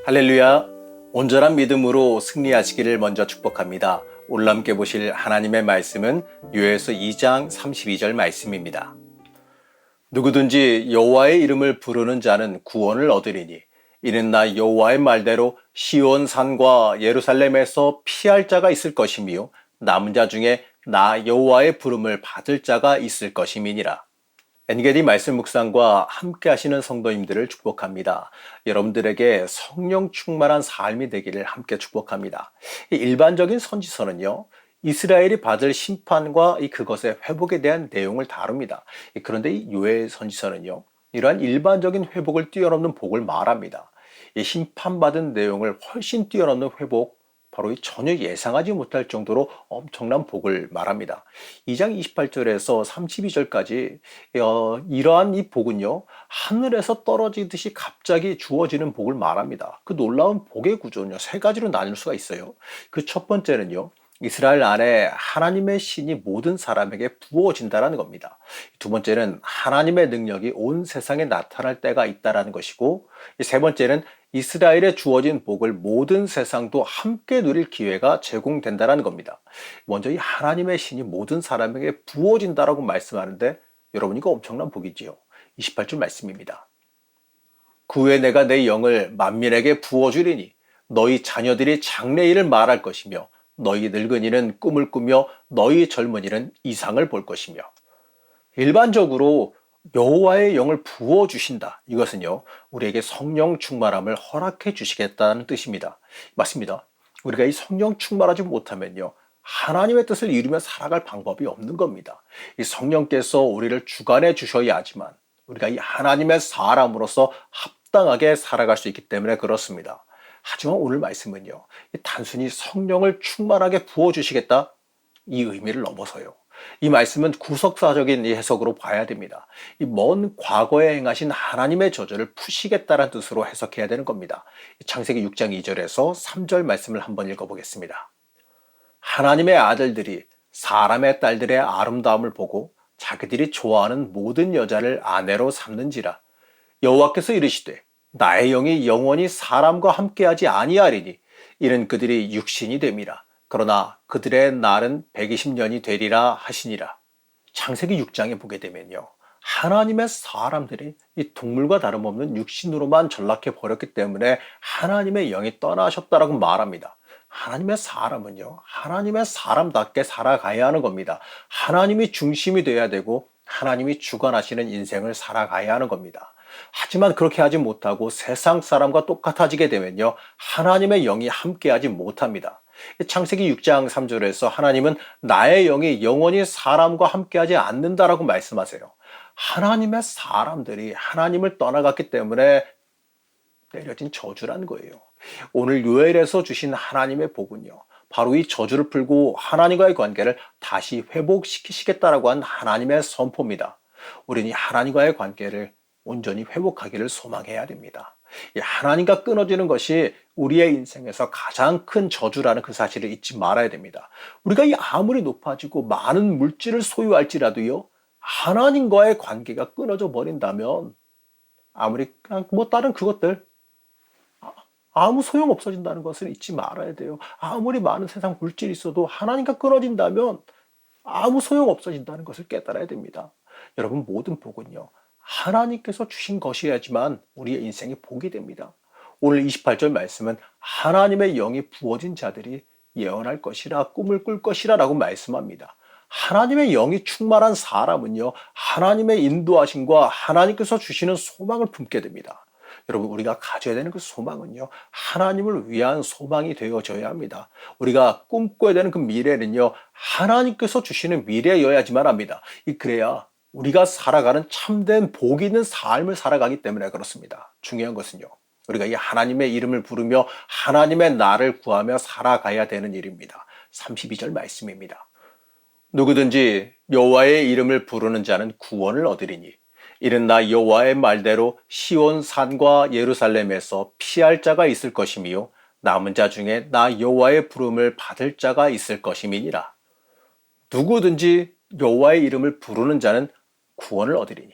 할렐루야. 온전한 믿음으로 승리하시기를 먼저 축복합니다. 오늘 함께 보실 하나님의 말씀은 요엘서 2장 32절 말씀입니다. 누구든지 여호와의 이름을 부르는 자는 구원을 얻으리니 이는 나 여호와의 말대로 시온 산과 예루살렘에서 피할 자가 있을 것이며 남은 자 중에 나 여호와의 부름을 받을 자가 있을 것임이니라. 엔게디 말씀 묵상과 함께 하시는 성도님들을 축복합니다. 여러분들에게 성령 충만한 삶이 되기를 함께 축복합니다. 일반적인 선지서는요, 이스라엘이 받을 심판과 그것의 회복에 대한 내용을 다룹니다. 그런데 이 요엘 선지서는요, 이러한 일반적인 회복을 뛰어넘는 복을 말합니다. 이 심판받은 내용을 훨씬 뛰어넘는 회복, 바로 전혀 예상하지 못할 정도로 엄청난 복을 말합니다. 2장 28절에서 32절까지 이러한 이 복은요, 하늘에서 떨어지듯이 갑자기 주어지는 복을 말합니다. 그 놀라운 복의 구조는요, 세 가지로 나눌 수가 있어요. 그 첫 번째는요, 이스라엘 안에 하나님의 신이 모든 사람에게 부어진다는 겁니다. 두 번째는 하나님의 능력이 온 세상에 나타날 때가 있다는 것이고, 세 번째는 이스라엘에 주어진 복을 모든 세상도 함께 누릴 기회가 제공된다는 겁니다. 먼저 이 하나님의 신이 모든 사람에게 부어진다라고 말씀하는데 여러분 이거 엄청난 복이지요. 28절 말씀입니다. 그 후에 내가 내 영을 만민에게 부어주리니 너희 자녀들이 장래일을 말할 것이며 너희 늙은이는 꿈을 꾸며 너희 젊은이는 이상을 볼 것이며. 일반적으로 여호와의 영을 부어 주신다. 이것은요, 우리에게 성령 충만함을 허락해 주시겠다는 뜻입니다. 맞습니다. 우리가 이 성령 충만하지 못하면요, 하나님의 뜻을 이루며 살아갈 방법이 없는 겁니다. 이 성령께서 우리를 주관해 주셔야 하지만 우리가 이 하나님의 사람으로서 합당하게 살아갈 수 있기 때문에 그렇습니다. 하지만 오늘 말씀은요, 단순히 성령을 충만하게 부어 주시겠다, 이 의미를 넘어서요, 이 말씀은 구속사적인 해석으로 봐야 됩니다. 이 먼 과거에 행하신 하나님의 저주를 푸시겠다는 뜻으로 해석해야 되는 겁니다. 창세기 6장 2절에서 3절 말씀을 한번 읽어보겠습니다. 하나님의 아들들이 사람의 딸들의 아름다움을 보고 자기들이 좋아하는 모든 여자를 아내로 삼는지라. 여호와께서 이르시되 나의 영이 영원히 사람과 함께하지 아니하리니 이는 그들이 육신이 됨이라. 그러나 그들의 날은 120년이 되리라 하시니라. 창세기 6장에 보게 되면요, 하나님의 사람들이 이 동물과 다름없는 육신으로만 전락해 버렸기 때문에 하나님의 영이 떠나셨다라고 말합니다. 하나님의 사람은요, 하나님의 사람답게 살아가야 하는 겁니다. 하나님이 중심이 되어야 되고 하나님이 주관하시는 인생을 살아가야 하는 겁니다. 하지만 그렇게 하지 못하고 세상 사람과 똑같아지게 되면요, 하나님의 영이 함께하지 못합니다. 창세기 6장 3절에서 하나님은 나의 영이 영원히 사람과 함께하지 않는다라고 말씀하세요. 하나님의 사람들이 하나님을 떠나갔기 때문에 내려진 저주라는 거예요. 오늘 요엘에서 주신 하나님의 복은요, 바로 이 저주를 풀고 하나님과의 관계를 다시 회복시키시겠다라고 한 하나님의 선포입니다. 우리는 이 하나님과의 관계를 온전히 회복하기를 소망해야 됩니다. 하나님과 끊어지는 것이 우리의 인생에서 가장 큰 저주라는 그 사실을 잊지 말아야 됩니다. 우리가 아무리 높아지고 많은 물질을 소유할지라도요, 하나님과의 관계가 끊어져 버린다면 아무리 그냥 다른 그것들 아무 소용 없어진다는 것을 잊지 말아야 돼요. 아무리 많은 세상 물질이 있어도 하나님과 끊어진다면 아무 소용 없어진다는 것을 깨달아야 됩니다. 여러분, 모든 복은요, 하나님께서 주신 것이어야지만 우리의 인생이 복이 됩니다. 오늘 28절 말씀은 하나님의 영이 부어진 자들이 예언할 것이라, 꿈을 꿀 것이라 라고 말씀합니다. 하나님의 영이 충만한 사람은요, 하나님의 인도하심과 하나님께서 주시는 소망을 품게 됩니다. 여러분, 우리가 가져야 되는 그 소망은요, 하나님을 위한 소망이 되어져야 합니다. 우리가 꿈꿔야 되는 그 미래는요, 하나님께서 주시는 미래여야지만 합니다. 그래야 우리가 살아가는 참된 복 있는 삶을 살아가기 때문에 그렇습니다. 중요한 것은요, 우리가 이 하나님의 이름을 부르며 하나님의 나를 구하며 살아가야 되는 일입니다. 32절 말씀입니다. 누구든지 여호와의 이름을 부르는 자는 구원을 얻으리니 이는 나 여호와의 말대로 시온 산과 예루살렘에서 피할 자가 있을 것이며 남은 자 중에 나 여호와의 부름을 받을 자가 있을 것임이니라. 누구든지 여호와의 이름을 부르는 자는 구원을 얻으리니.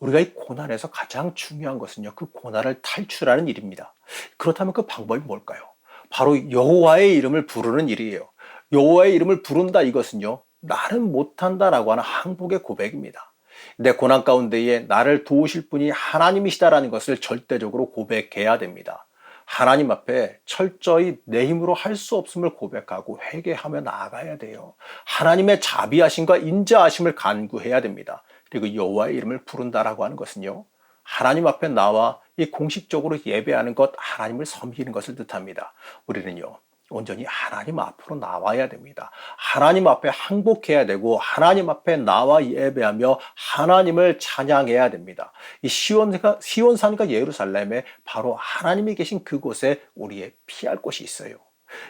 우리가 이 고난에서 가장 중요한 것은요, 그 고난을 탈출하는 일입니다. 그렇다면 그 방법이 뭘까요? 바로 여호와의 이름을 부르는 일이에요. 여호와의 이름을 부른다 이것은요, 나는 못한다라고 하는 항복의 고백입니다. 내 고난 가운데에 나를 도우실 분이 하나님이시다라는 것을 절대적으로 고백해야 됩니다. 하나님 앞에 철저히 내 힘으로 할 수 없음을 고백하고 회개하며 나아가야 돼요. 하나님의 자비하심과 인자하심을 간구해야 됩니다. 그리고 여호와의 이름을 부른다라고 하는 것은요, 하나님 앞에 나와 이 공식적으로 예배하는 것, 하나님을 섬기는 것을 뜻합니다. 우리는요, 온전히 하나님 앞으로 나와야 됩니다. 하나님 앞에 항복해야 되고 하나님 앞에 나와 예배하며 하나님을 찬양해야 됩니다. 이 시온산과 예루살렘에 바로 하나님이 계신 그곳에 우리의 피할 곳이 있어요.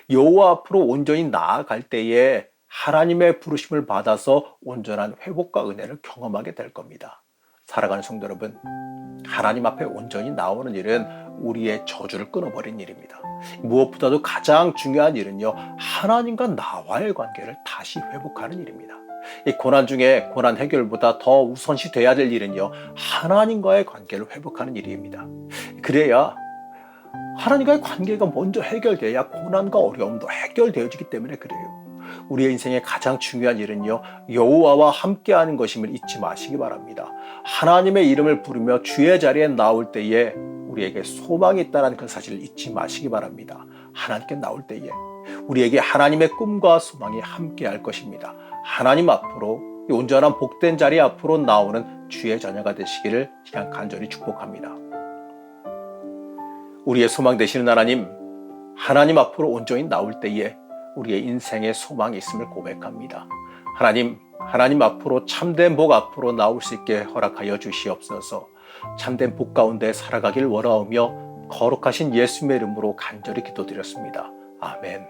여호와 앞으로 온전히 나아갈 때에 하나님의 부르심을 받아서 온전한 회복과 은혜를 경험하게 될 겁니다. 살아가는 성도 여러분, 하나님 앞에 온전히 나오는 일은 우리의 저주를 끊어버린 일입니다. 무엇보다도 가장 중요한 일은요, 하나님과 나와의 관계를 다시 회복하는 일입니다. 이 고난 중에 고난 해결보다 더 우선시 돼야 될 일은요, 하나님과의 관계를 회복하는 일입니다. 그래야 하나님과의 관계가 먼저 해결돼야 고난과 어려움도 해결되어지기 때문에 그래요. 우리의 인생의 가장 중요한 일은요, 여호와와 함께하는 것임을 잊지 마시기 바랍니다. 하나님의 이름을 부르며 주의 자리에 나올 때에 우리에게 소망이 있다는 그 사실을 잊지 마시기 바랍니다. 하나님께 나올 때에 우리에게 하나님의 꿈과 소망이 함께할 것입니다. 하나님 앞으로 온전한 복된 자리 앞으로 나오는 주의 자녀가 되시기를 그냥 간절히 축복합니다. 우리의 소망 되시는 하나님 앞으로 온전히 나올 때에 우리의 인생에 소망이 있음을 고백합니다. 하나님 앞으로 참된 복 앞으로 나올 수 있게 허락하여 주시옵소서. 참된 복 가운데 살아가길 원하오며 거룩하신 예수님의 이름으로 간절히 기도드렸습니다. 아멘.